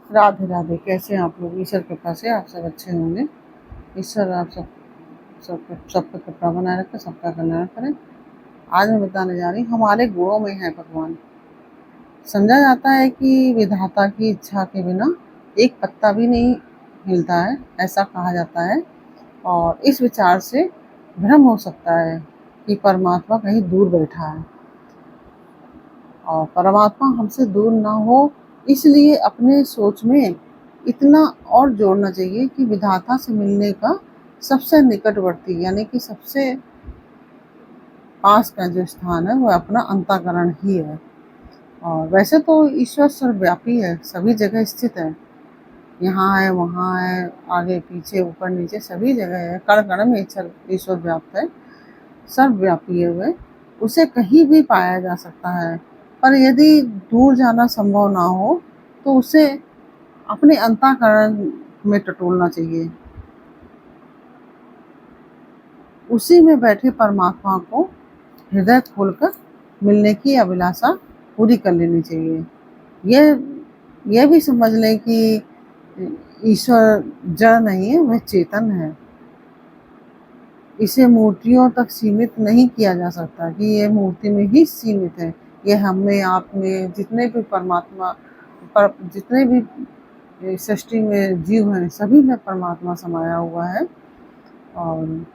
राधे राधे। कैसे हैं आप लोग? ईश्वर कृपा से आप सब अच्छे होंगे। ईश्वर आप सबका कृपा बनाए रखे, सबका कल्याण करें। आज मैं बताने जा रही हूँ, हमारे गुणों में है भगवान। समझा जाता है कि विधाता की इच्छा के बिना एक पत्ता भी नहीं हिलता है, ऐसा कहा जाता है। और इस विचार से भ्रम हो सकता है कि परमात्मा कहीं दूर बैठा है, और परमात्मा हमसे दूर ना हो इसलिए अपने सोच में इतना और जोड़ना चाहिए कि विधाता से मिलने का सबसे निकटवर्ती यानी कि सबसे पास का जो स्थान है वह अपना अंतःकरण ही है। और वैसे तो ईश्वर सर्वव्यापी है, सभी जगह स्थित है। यहाँ है, वहाँ है, आगे पीछे ऊपर नीचे सभी जगह है। कण कण में ईश्वर व्याप्त है, सर्वव्यापी है वह। उसे कहीं भी पाया जा सकता है, पर यदि दूर जाना संभव ना हो तो उसे अपने अंतःकरण में टटोलना चाहिए। उसी में बैठे परमात्मा को हृदय खोलकर मिलने की अभिलाषा पूरी कर लेनी चाहिए। यह भी समझ लें कि ईश्वर जड़ नहीं है, वह चेतन है। इसे मूर्तियों तक सीमित नहीं किया जा सकता कि ये मूर्ति में ही सीमित है। ये हम में, आप में, जितने भी परमात्मा पर जितने भी सृष्टि में जीव हैं, सभी में परमात्मा समाया हुआ है। और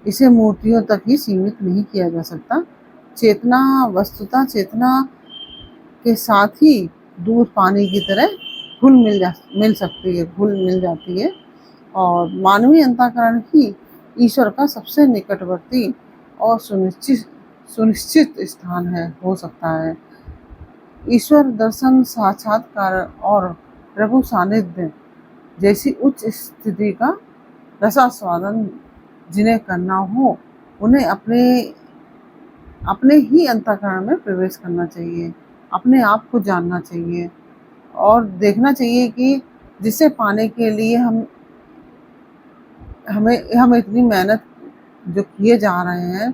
इसे मूर्तियों तक ही सीमित नहीं किया जा सकता। चेतना वस्तुतः चेतना के साथ ही दूध पानी की तरह मिल सकती है, घुल मिल जाती है। और मानवीय अंतःकरण ही ईश्वर का सबसे निकटवर्ती और सुनिश्चित स्थान है, हो सकता है। ईश्वर दर्शन, साक्षात्कार और प्रभु सानिध्य जैसी उच्च स्थिति का रसास्वादन जिन्हें करना हो, उन्हें अपने ही अंतःकरण में प्रवेश करना चाहिए, अपने आप को जानना चाहिए और देखना चाहिए कि जिसे पाने के लिए हम इतनी मेहनत जो किए जा रहे हैं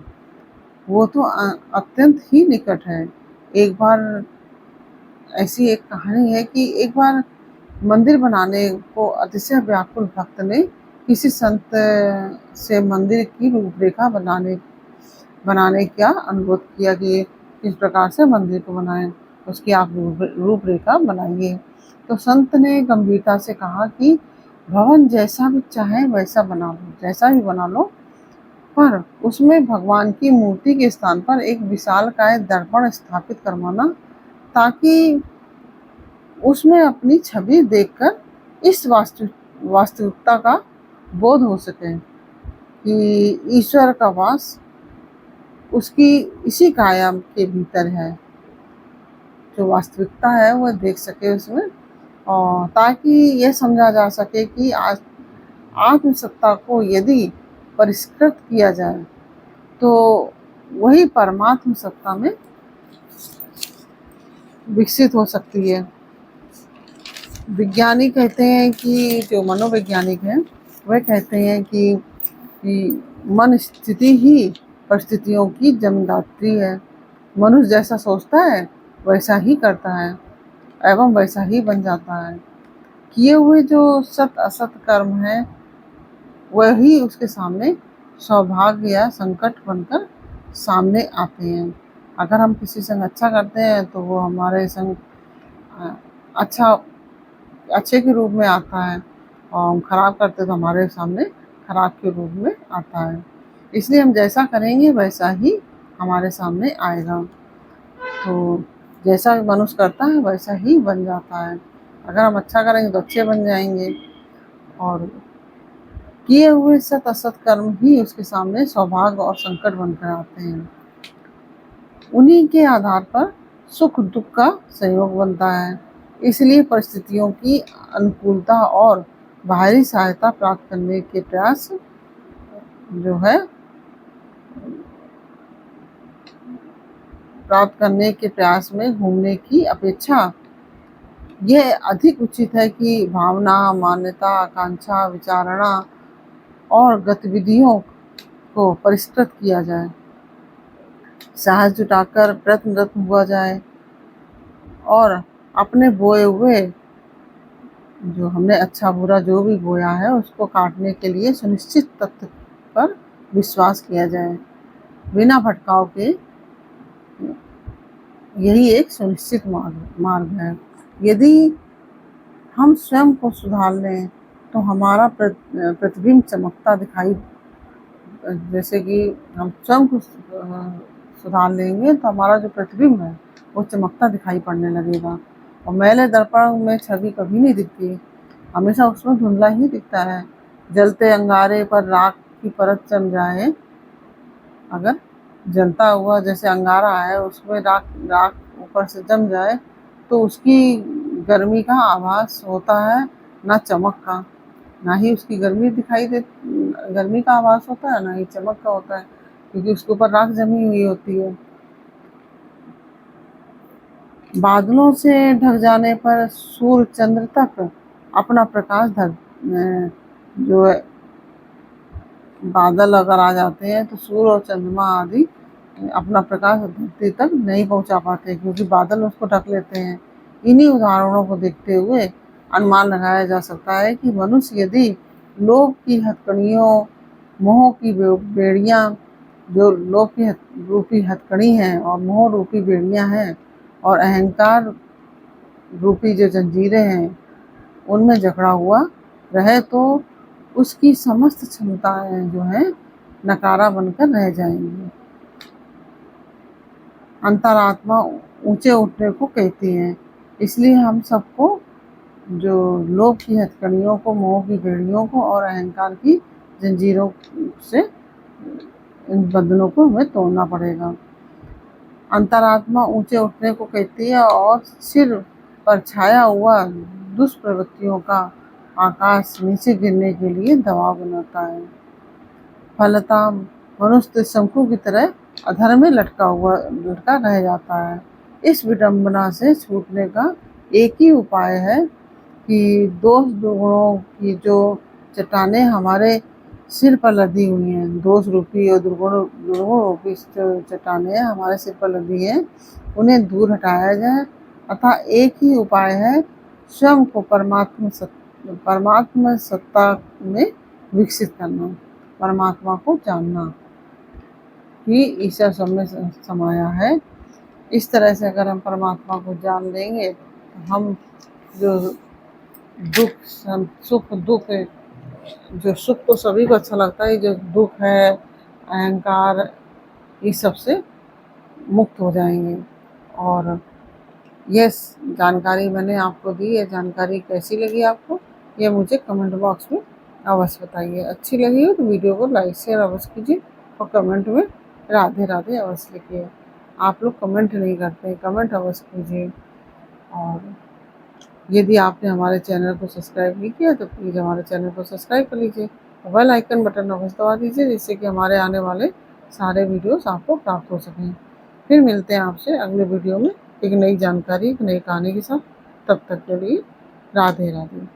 वो तो अत्यंत ही निकट है। एक बार ऐसी एक कहानी है कि एक बार मंदिर बनाने को अतिशय व्याकुल भक्त ने किसी संत से मंदिर की रूपरेखा बनाने का अनुरोध किया कि किस प्रकार से मंदिर को बनाएं, उसकी आप रूपरेखा बनाइए। तो संत ने गंभीरता से कहा कि भवन जैसा भी चाहे वैसा बना लो, जैसा भी बना लो, पर उसमें भगवान की मूर्ति के स्थान पर एक विशालकाय दर्पण स्थापित करवाना, ताकि उसमें अपनी छवि देखकर इस वास्तविकता का बोध हो सके कि ईश्वर का वास उसकी इसी काया के भीतर है। जो वास्तविकता है वह देख सके उसमें, और ताकि यह समझा जा सके कि आत्मसत्ता को यदि परिष्कृत किया जाए तो वही परमात्म सत्ता में विकसित हो सकती है। विज्ञानी कहते हैं कि जो मनोवैज्ञानिक हैं वह कहते हैं कि मन स्थिति ही परिस्थितियों की जन्मदात्री है। मनुष्य जैसा सोचता है वैसा ही करता है एवं वैसा ही बन जाता है। किए हुए जो सत असत कर्म है वही उसके सामने सौभाग्य या संकट बनकर सामने आते हैं। अगर हम किसी संग अच्छा करते हैं तो वो हमारे संग अच्छे के रूप में आता है, और हम खराब करते तो हमारे सामने खराब के रूप में आता है। इसलिए हम जैसा करेंगे वैसा ही हमारे सामने आएगा। तो जैसा मनुष्य करता है वैसा ही बन जाता है। अगर हम अच्छा करेंगे तो अच्छे बन जाएंगे, और किए हुए सत असत कर्म ही उसके सामने सौभाग्य और संकट बनकर आते हैं। उन्हीं के आधार पर सुख दुख का संयोग बनता है। इसलिए परिस्थितियों की अनुकूलता और बाहरी सहायता प्राप्त करने के प्रयास जो है प्राप्त करने के प्रयास में घूमने की अपेक्षा यह अधिक उचित है कि भावना, मान्यता, आकांक्षा, विचारणा और गतिविधियों को परिष्कृत किया जाए, साहस जुटाकर प्रयत्नरत हुआ जाए और अपने बोए हुए जो हमने अच्छा बुरा जो भी बोया है उसको काटने के लिए सुनिश्चित तथ्य पर विश्वास किया जाए बिना भटकाव के। यही एक सुनिश्चित मार्ग है। यदि हम स्वयं को सुधार लें तो हमारा प्रतिबिंब चमकता दिखाई, जैसे कि हम स्वयं को सुधार लेंगे तो हमारा जो प्रतिबिंब है वो चमकता दिखाई पड़ने लगेगा। और मैले दर्पण में छवि कभी नहीं दिखती, हमेशा उसमें धुंधला ही दिखता है। जलते अंगारे पर राख की परत जम जाए, अगर जलता हुआ जैसे अंगारा है उसमें राख राख ऊपर से जम जाए तो उसकी गर्मी का आभास होता है, ना चमक का। ना ही उसकी गर्मी का आभास होता है, ना ही चमक का होता है, क्योंकि उसके ऊपर राख जमी हुई होती है। बादलों से ढक जाने पर सूर्य चंद्र तक अपना प्रकाश जो है, बादल अगर आ जाते हैं तो सूर्य और चंद्रमा आदि अपना प्रकाश धरती तक नहीं पहुंचा पाते, क्योंकि बादल उसको ढक लेते हैं। इन्हीं उदाहरणों को देखते हुए अनुमान लगाया जा सकता है कि मनुष्य यदि लोभ की हथकड़ियों, मोह की बेड़ियां, जो लोभ की रूपी हथकड़ी हैं और मोह रूपी बेड़ियां हैं और अहंकार रूपी जो जंजीरें हैं उनमें जकड़ा हुआ रहे तो उसकी समस्त क्षमताएं जो है नकारा बनकर रह जाएंगी। अंतरात्मा ऊंचे उठने को कहती है। इसलिए हम सबको जो लोभ की हथकड़ियों को, मोह की बेड़ियों को और अहंकार की जंजीरों से इन बंधनों को हमें तोड़ना पड़ेगा। अंतरात्मा ऊंचे उठने को कहती है और सिर पर छाया हुआ दुष्प्रवृत्तियों का आकाश नीचे गिरने के लिए दबाव बनाता है। फलतः मनुष्य शंकु की तरह अधर में लटका रह जाता है। इस विडंबना से छूटने का एक ही उपाय है कि दोष दुर्गुणों की जो चट्टानें हमारे सिर पर लदी हुई हैं, दोष रूपी और दुर्गुण रूपी चट्टानें हमारे सिर पर लदी हैं, उन्हें दूर हटाया जाए। अतः एक ही उपाय है स्वयं को परमात्मा सत्ता में विकसित करना, परमात्मा को जानना कि ईश्वर सब में समाया है। इस तरह से अगर हम परमात्मा को जान लेंगे तो हम जो सुख दुख है, जो सुख तो सभी को अच्छा लगता है, जो दुख है, अहंकार, इस सब से मुक्त हो जाएंगे। और ये जानकारी मैंने आपको दी, ये जानकारी कैसी लगी आपको, ये मुझे कमेंट बॉक्स में अवश्य बताइए। अच्छी लगी हो तो वीडियो को लाइक शेयर अवश्य कीजिए और कमेंट में राधे राधे अवश्य लिखिए। आप लोग कमेंट नहीं करते, कमेंट अवश्य कीजिए। और यदि आपने हमारे चैनल को सब्सक्राइब नहीं किया तो प्लीज़ हमारे चैनल को सब्सक्राइब कर लीजिए, बेल आइकन बटन अवश्य दबा दीजिए, जिससे कि हमारे आने वाले सारे वीडियोस आपको प्राप्त हो सकें। फिर मिलते हैं आपसे अगले वीडियो में एक नई जानकारी, एक नई कहानी के साथ। तब तक के लिए राधे राधे।